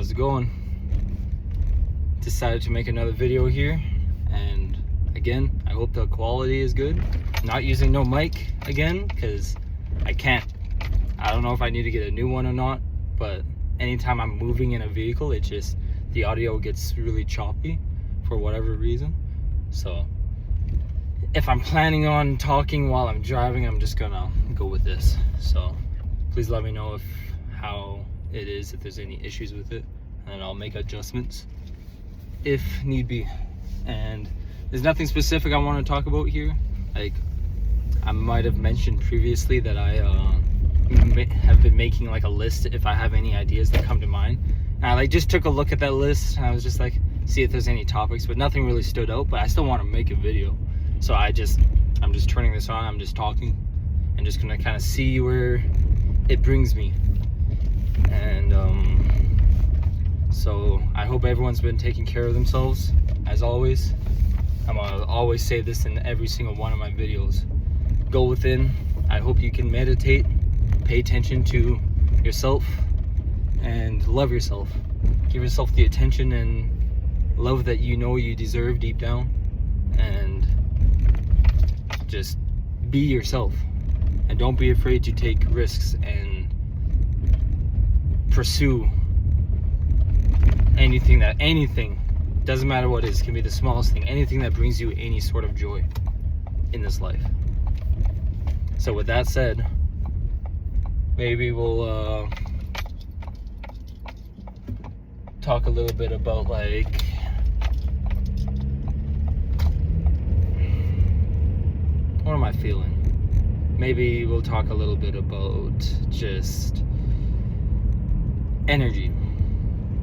How's it going? Decided to make another video here, and again, I hope the quality is good. Not using no mic again because I can't. I don't know if I need to get a new one or not, but anytime I'm moving in a vehicle, it just, the audio gets really choppy for whatever reason. So if I'm planning on talking while I'm driving, I'm just gonna go with this. So please let me know how it is, if there's any issues with it, and I'll make adjustments if need be. And there's nothing specific I want to talk about here. Like, I might have mentioned previously that I have been making like a list if I have any ideas that come to mind. And I just took a look at that list, and I was just like, see if there's any topics, but nothing really stood out. But I still want to make a video, so I'm just turning this on. I'm just talking and just gonna kind of see where it brings me. And so I hope everyone's been taking care of themselves, as always. I'm gonna always say this in every single one of my videos. Go within. I hope you can meditate, pay attention to yourself, and love yourself. Give yourself the attention and love that you know you deserve deep down, and just be yourself. And don't be afraid to take risks and pursue anything, doesn't matter what it is, can be the smallest thing, anything that brings you any sort of joy in this life. So with that said, maybe we'll talk a little bit about, like, what am I feeling? Maybe we'll talk a little bit about just energy,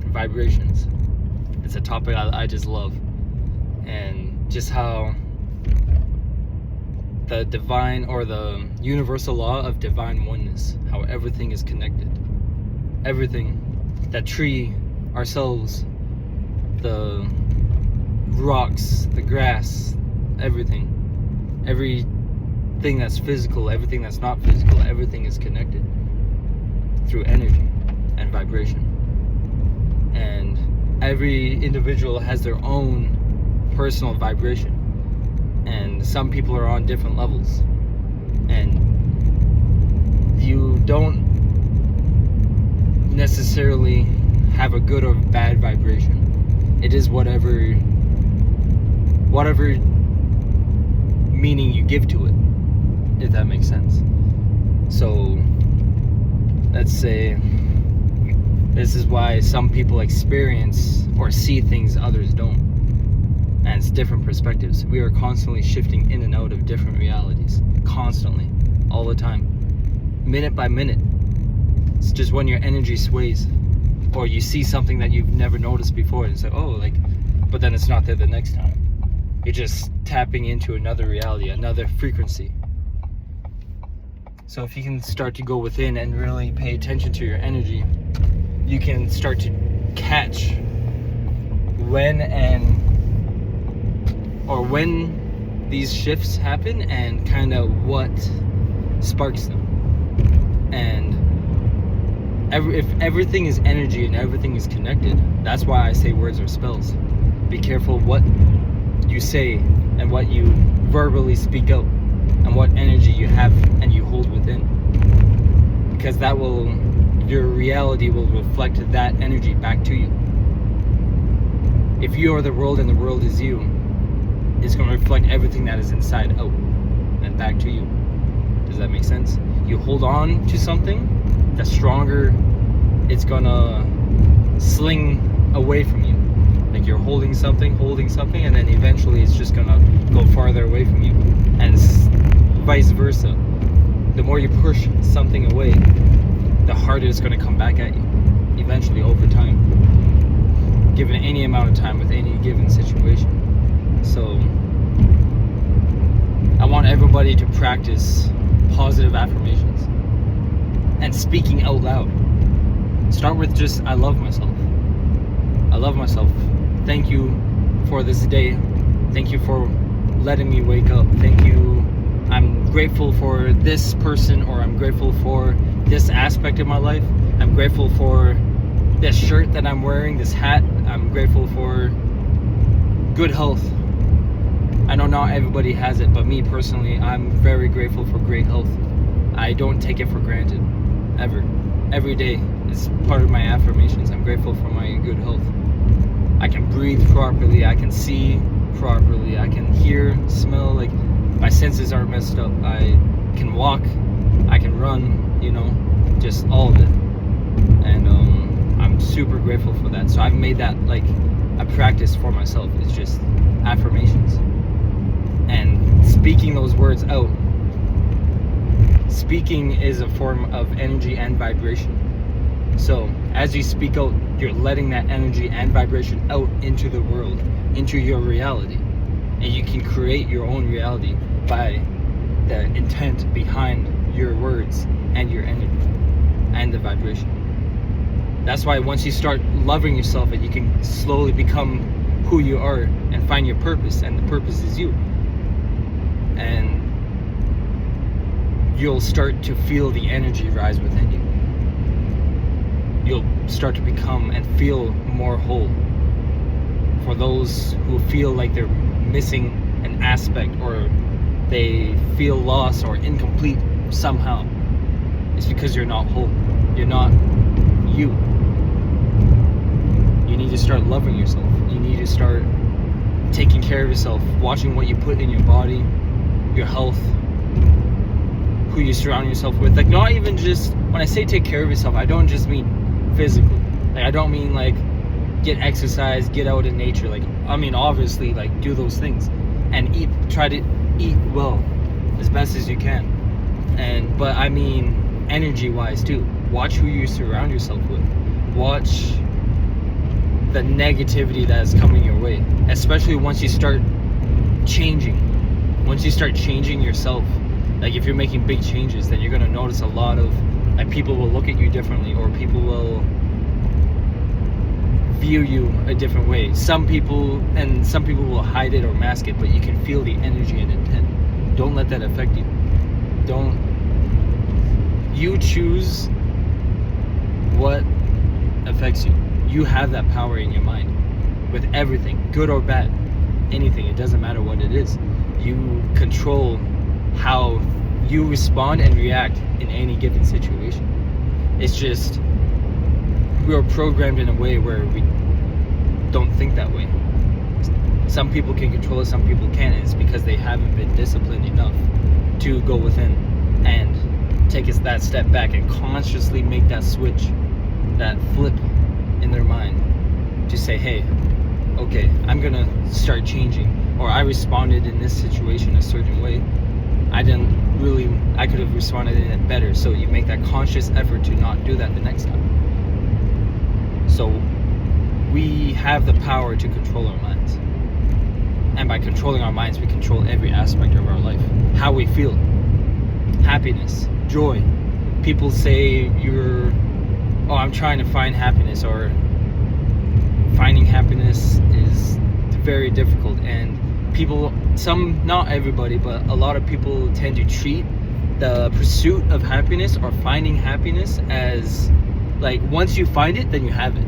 vibrations. It's a topic I just love, and just how the divine, or the universal law of divine oneness, how everything is connected. Everything, that tree, ourselves, the rocks, the grass, everything that's physical, everything that's not physical, everything is connected through energy and vibration. And every individual has their own personal vibration, and some people are on different levels, and you don't necessarily have a good or bad vibration. It is whatever meaning you give to it, if that makes sense. So let's say this is why some people experience or see things others don't, and it's different perspectives. We are constantly shifting in and out of different realities, constantly, all the time, minute by minute. It's just when your energy sways, or you see something that you've never noticed before, and it's like, oh, like, but then it's not there the next time. You're just tapping into another reality, another frequency. So if you can start to go within and really pay attention to your energy, you can start to catch when these shifts happen, and kind of what sparks them. And if everything is energy and everything is connected, that's why I say words are spells. Be careful what you say and what you verbally speak out, and what energy you have and you hold within, because your reality will reflect that energy back to you. If you are the world and the world is you, it's going to reflect everything that is inside out and back to you. Does that make sense? You hold on to something, the stronger it's going to sling away from you. Like, you're holding something, and then eventually it's just going to go farther away from you. And vice versa. The more you push something away, the harder it's going to come back at you, eventually, over time, given any amount of time with any given situation. So I want everybody to practice positive affirmations and speaking out loud. Start with just, I love myself. I love myself. Thank you for this day. Thank you for letting me wake up. Thank you. I'm grateful for this person, or I'm grateful for this aspect of my life. I'm grateful for this shirt that I'm wearing, this hat. I'm grateful for good health. I know not everybody has it, but me personally, I'm very grateful for great health. I don't take it for granted, ever. Every day is part of my affirmations. I'm grateful for my good health. I can breathe properly, I can see properly, I can hear, smell, like my senses aren't messed up. I can walk, I can run, you know, just all of it. And I'm super grateful for that. So I've made that like a practice for myself. It's just affirmations. And speaking those words out. Speaking is a form of energy and vibration. So as you speak out, you're letting that energy and vibration out into the world, into your reality. And you can create your own reality by the intent behind your words and your energy and the vibration. That's why once you start loving yourself, and you can slowly become who you are and find your purpose, and the purpose is you. And you'll start to feel the energy rise within you. You'll start to become and feel more whole. For those who feel like they're missing an aspect, or they feel lost or incomplete somehow, it's because you're not whole. You're not you. You need to start loving yourself. You need to start taking care of yourself, watching what you put in your body, your health, who you surround yourself with. Like, not even just, when I say take care of yourself, I don't just mean physically. Like, I don't mean like get exercise, get out in nature. Like, I mean, obviously, like, do those things and eat, try to eat well as best as you can. But I mean energy wise too. Watch who you surround yourself with. Watch the negativity that is coming your way, especially once you start changing. Once you start changing yourself, like if you're making big changes, then you're going to notice a lot of, like, people will look at you differently, or people will view you a different way. Some people will hide it or mask it, but you can feel the energy and intent. Don't let that affect you. You choose what affects you. You have that power in your mind with everything, good or bad, anything. It doesn't matter what it is. You control how you respond and react in any given situation. It's just we are programmed in a way where we don't think that way. Some people can control it, some people can't, and it's because they haven't been disciplined enough to go within and take that step back and consciously make that switch, that flip in their mind to say, hey, okay, I'm gonna start changing, or I responded in this situation a certain way. I could have responded in it better. So you make that conscious effort to not do that the next time. So we have the power to control our minds. And by controlling our minds, we control every aspect of our life. How we feel, happiness, joy. People say I'm trying to find happiness, or finding happiness is very difficult. And people, not everybody, but a lot of people tend to treat the pursuit of happiness or finding happiness as like, once you find it, then you have it.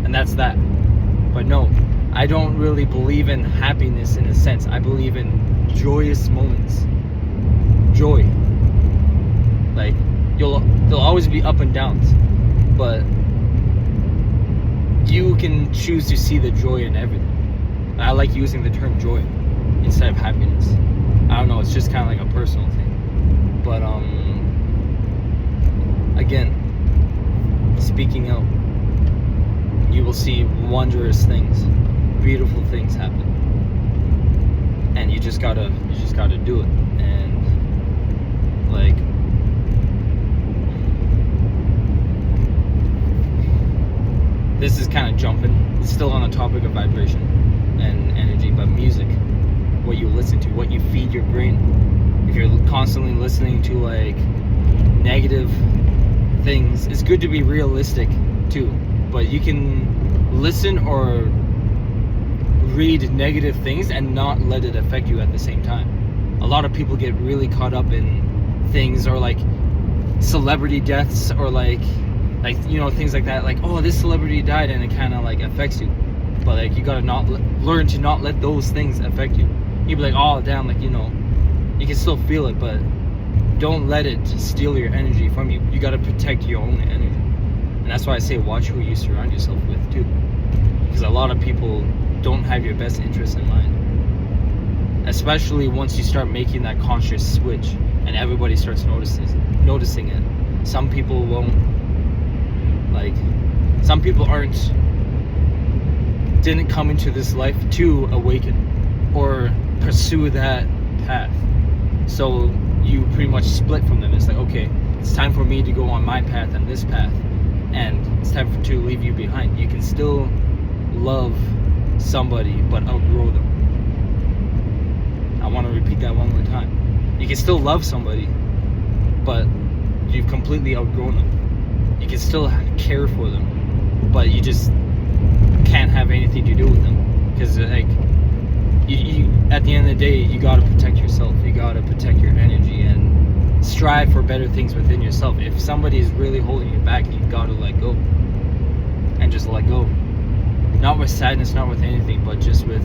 And that's that. But no, I don't really believe in happiness in a sense. I believe in joyous moments. Joy. Like, there'll always be up and downs, but you can choose to see the joy in everything. I like using the term joy instead of happiness. I don't know, it's just kind of like a personal thing. But again, speaking out, you will see wondrous things, beautiful things happen. And you just gotta do it. And like, this is kind of jumping. It's still on the topic of vibration and energy, but music, what you listen to, what you feed your brain. If you're constantly listening to like negative things, it's good to be realistic too, but you can listen or read negative things and not let it affect you at the same time. A lot of people get really caught up in things, or like celebrity deaths, or like Like, you know, things like that, like, oh, this celebrity died, and it kind of like affects you. But like, you gotta learn to not let those things affect you. You'd be like, oh damn, like, you know, you can still feel it, but don't let it steal your energy from you. You gotta protect your own energy. And that's why I say watch who you surround yourself with too, because a lot of people don't have your best interests in mind, especially once you start making that conscious switch and everybody starts noticing it. Some people won't, like, some people didn't come into this life to awaken or pursue that path, so you pretty much split from them. It's like, okay, it's time for me to go on my path and this path, and it's time to leave you behind. You can still love somebody but outgrow them. I want to repeat that one more time. You can still love somebody, but you've completely outgrown them. You can still care for them, but you just can't have anything to do with them, because like, you at the end of the day, you got to protect yourself. You got to protect your energy and strive for better things within yourself. If somebody is really holding you back, you got to let go, and just let go. Not with sadness, not with anything, but just let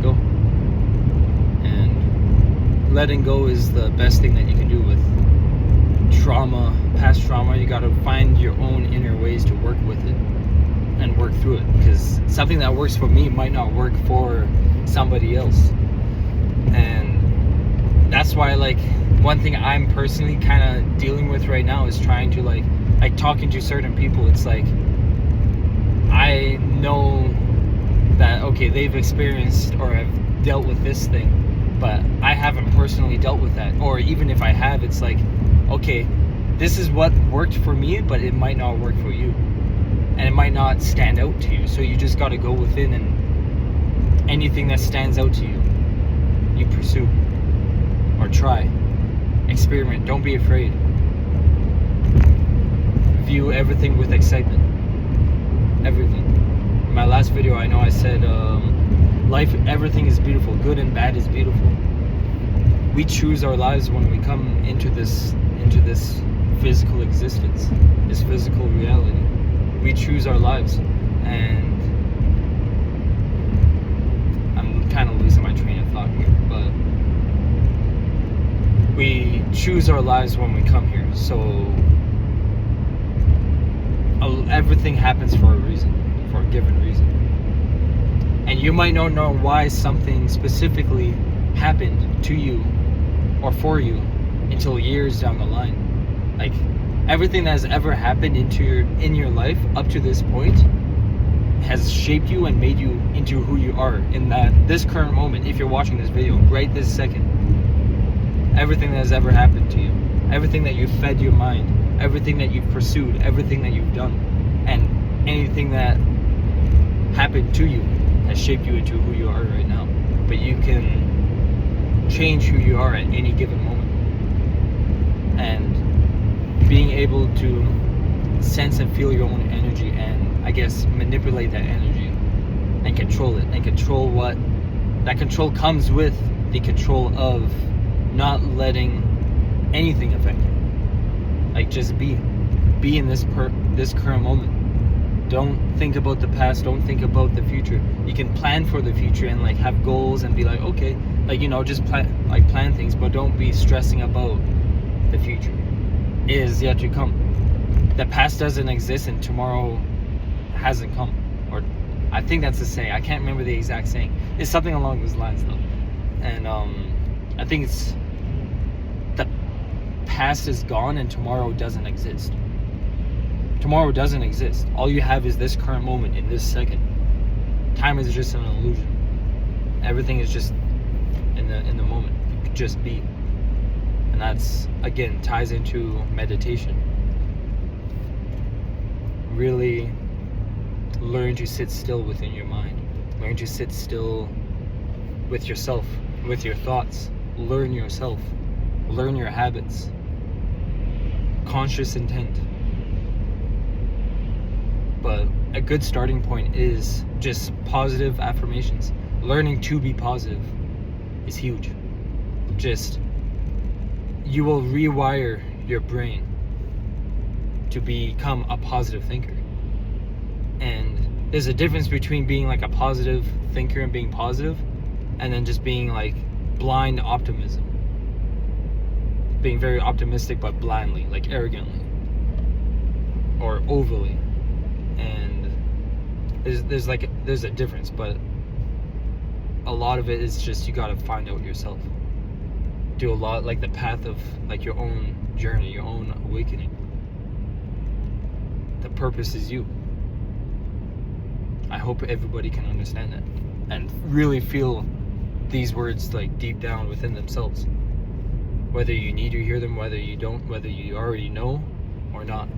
go. And letting go is the best thing that you can do with trauma, past trauma. You got to find your own inner ways to work with it and work through it, because something that works for me might not work for somebody else. And that's why, like, one thing I'm personally kind of dealing with right now is trying to like talking to certain people. It's like, I know that, okay, they've experienced or have dealt with this thing, but I haven't personally dealt with that. Or even if I have, it's like, okay, this is what worked for me, but it might not work for you, and it might not stand out to you. So you just got to go within, and anything that stands out to you, you pursue or try, experiment. Don't be afraid. View everything with excitement. Everything. In my last video, I know I said life, everything is beautiful. Good and bad is beautiful. We choose our lives when we come into this physical existence, this physical reality. We choose our lives, and I'm kind of losing my train of thought here, but we choose our lives when we come here. So everything happens for a reason, for a given reason. And you might not know why something specifically happened to you or for you until years down the line. Like, everything that has ever happened in your life up to this point has shaped you and made you into who you are in this current moment. If you're watching this video right this second, everything that has ever happened to you, everything that you've fed your mind, everything that you've pursued, everything that you've done, and anything that happened to you has shaped you into who you are right now. But you can change who you are at any given moment. And being able to sense and feel your own energy, and I guess manipulate that energy and control it, and control what that control comes with, the control of not letting anything affect you. Like, just be in this current moment. Don't think about the past, don't think about the future. You can plan for the future and like have goals and be like, okay, like, you know, just plan things, but don't be stressing about the future. It is yet to come. The past doesn't exist and tomorrow hasn't come. Or I think that's the saying. I can't remember the exact saying. It's something along those lines though. And I think it's the past is gone and tomorrow doesn't exist. Tomorrow doesn't exist. All you have is this current moment in this second. Time is just an illusion. Everything is just in the moment. You could just be. And that's, again, ties into meditation. Really learn to sit still within your mind. Learn to sit still with yourself, with your thoughts. Learn yourself. Learn your habits. Conscious intent. But a good starting point is just positive affirmations. Learning to be positive is huge. Just, you will rewire your brain to become a positive thinker. And there's a difference between being like a positive thinker and being positive, and then just being like blind optimism. Being very optimistic but blindly, like arrogantly or overly. And there's a difference, but a lot of it is just you gotta find out yourself. Do a lot, like the path of like your own journey, your own awakening. The purpose is you. I hope everybody can understand that and really feel these words like deep down within themselves. Whether you need to hear them, whether you don't, whether you already know or not.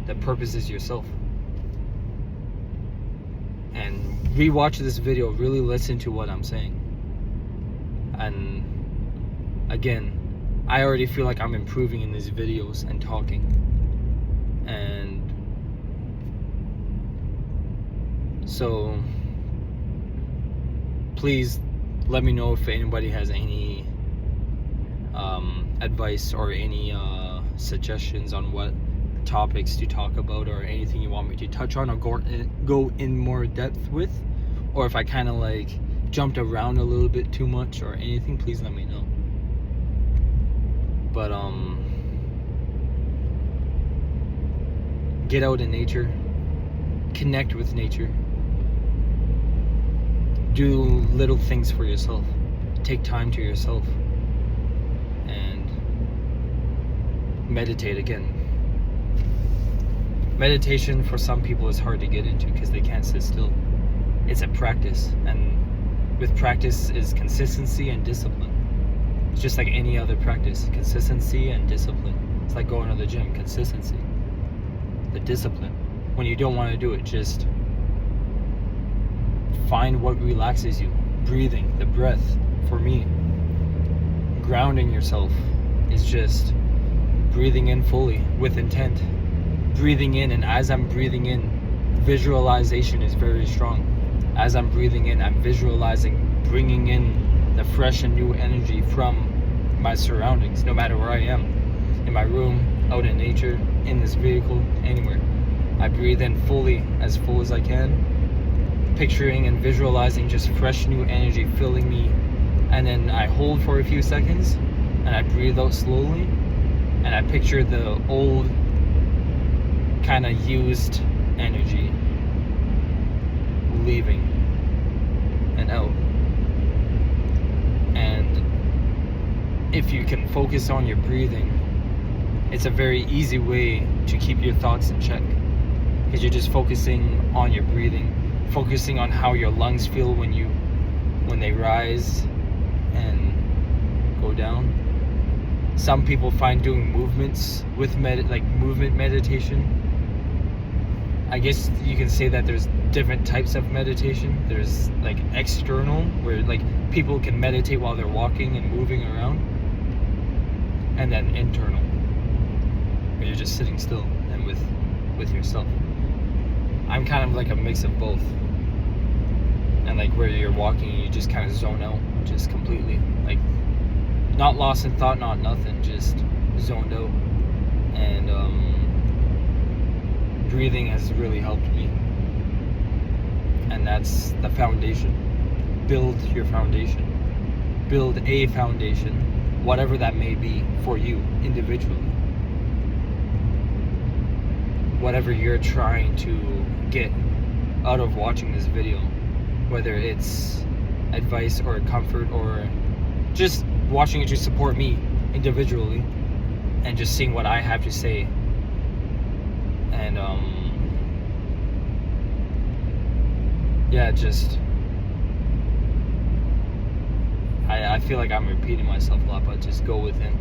The purpose is yourself. And rewatch this video, really listen to what I'm saying. And again, I already feel like I'm improving in these videos and talking. And so please let me know if anybody has any advice or any suggestions on what topics to talk about, or anything you want me to touch on or go in more depth with, or if I kind of like jumped around a little bit too much or anything, please let me know. But get out in nature, connect with nature, do little things for yourself, take time to yourself, and meditate. Again, meditation for some people is hard to get into because they can't sit still. It's a practice, and with practice is consistency and discipline. It's just like any other practice, consistency and discipline. It's like going to the gym, consistency, the discipline. When you don't want to do it, just find what relaxes you. Breathing, the breath. For me, grounding yourself is just breathing in fully with intent. Breathing in, and as I'm breathing in, visualization is very strong. As I'm breathing in, I'm visualizing, bringing in the fresh and new energy from my surroundings, no matter where I am. In my room, out in nature, in this vehicle, anywhere. I breathe in fully, as full as I can, picturing and visualizing just fresh new energy filling me, and then I hold for a few seconds and I breathe out slowly, and I picture the old kind of used energy leaving and out. And if you can focus on your breathing, it's a very easy way to keep your thoughts in check, because you're just focusing on your breathing, focusing on how your lungs feel when they rise and go down. Some people find doing movements with movement meditation. I guess you can say that there's different types of meditation. There's like external, where like people can meditate while they're walking and moving around, and then internal, where you're just sitting still and with yourself. I'm kind of like a mix of both. And like where you're walking, you just kind of zone out, just completely, like not lost in thought, not nothing, just zoned out. And breathing has really helped me, and that's the foundation. Build your foundation. Build a foundation, whatever that may be for you individually. Whatever you're trying to get out of watching this video, whether it's advice or comfort or just watching it to support me individually and just seeing what I have to say. And yeah, just I feel like I'm repeating myself a lot, but just go within.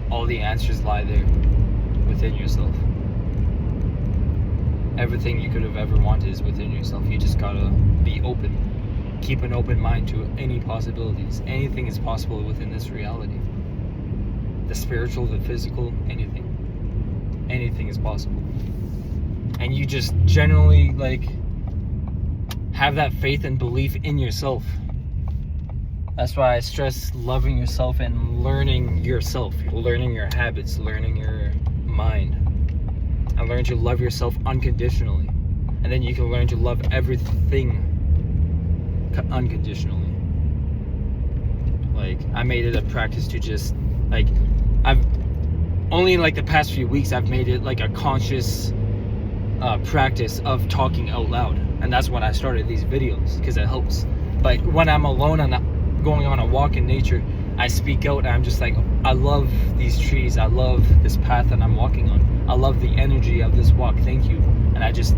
All the answers lie there within yourself. Everything you could have ever wanted is within yourself. You just gotta be open. Keep an open mind to any possibilities. Anything is possible within this reality. The spiritual, the physical, anything. Anything is possible. And you just generally like have that faith and belief in yourself. That's why I stress loving yourself and learning yourself, learning your habits, learning your mind. and learn to love yourself unconditionally. And then you can learn to love everything unconditionally. Like, I made it a practice to just, like, I've only in like the past few weeks I've made it like a conscious practice of talking out loud, and that's when I started these videos, because it helps. But when I'm alone and going on a walk in nature, I speak out and I'm just like, I love these trees, I love this path that I'm walking on, I love the energy of this walk, thank you. And I just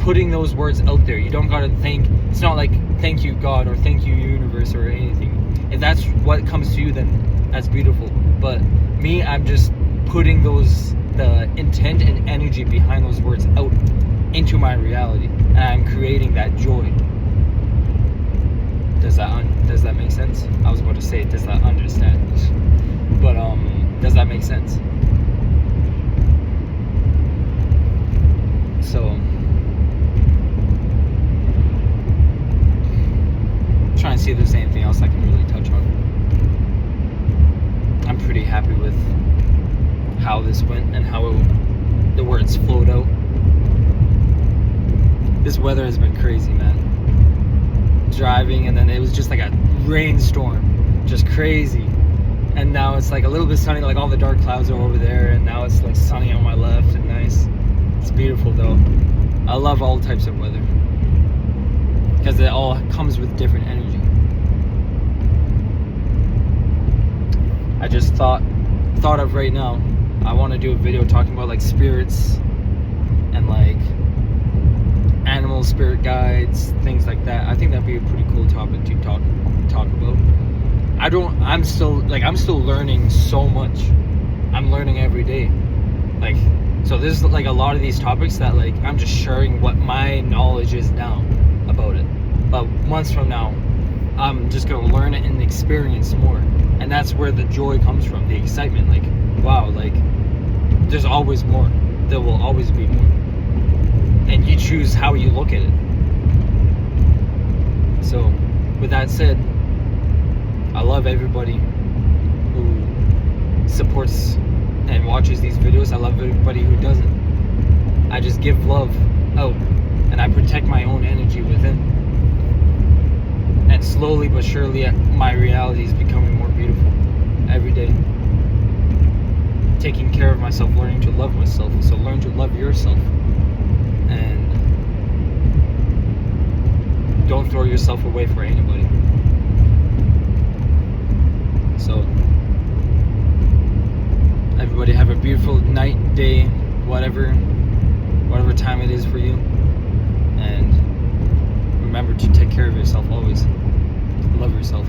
putting those words out there. You don't gotta thank, it's not like thank you God or thank you universe or anything. If that's what comes to you, then that's beautiful. But me, I'm just putting the intent and energy behind those words out into my reality, and I'm creating that joy. Does that make sense? I was about to say, does that understand? But does that make sense? So I'm trying to see if there's anything else I can really touch on. I'm pretty happy with how this went and how the words flowed out. This weather has been crazy, man. Driving, and then it was just like a rainstorm, just crazy. And now it's like a little bit sunny, like all the dark clouds are over there, and now it's like sunny on my left and nice. It's beautiful though. I love all types of weather because it all comes with different energy. I just thought of right now, I want to do a video talking about like spirits and like animal spirit guides, things like that. I think that'd be a pretty cool topic to talk about. I'm still learning so much. I'm learning every day. Like, so there's like a lot of these topics that like I'm just sharing what my knowledge is now about it. But months from now, I'm just gonna learn it and experience more. And that's where the joy comes from, the excitement. Like, wow, like there's always more. There will always be more. And you choose how you look at it. So, with that said, I love everybody who supports and watches these videos. I love everybody who doesn't. I just give love out, and I protect my own energy within. And slowly but surely, my reality is becoming more beautiful every day. Taking care of myself, learning to love myself. So learn to love yourself. And don't throw yourself away for anybody. So everybody have a beautiful night, day, whatever time it is for you. And remember to take care of yourself always. Love yourself.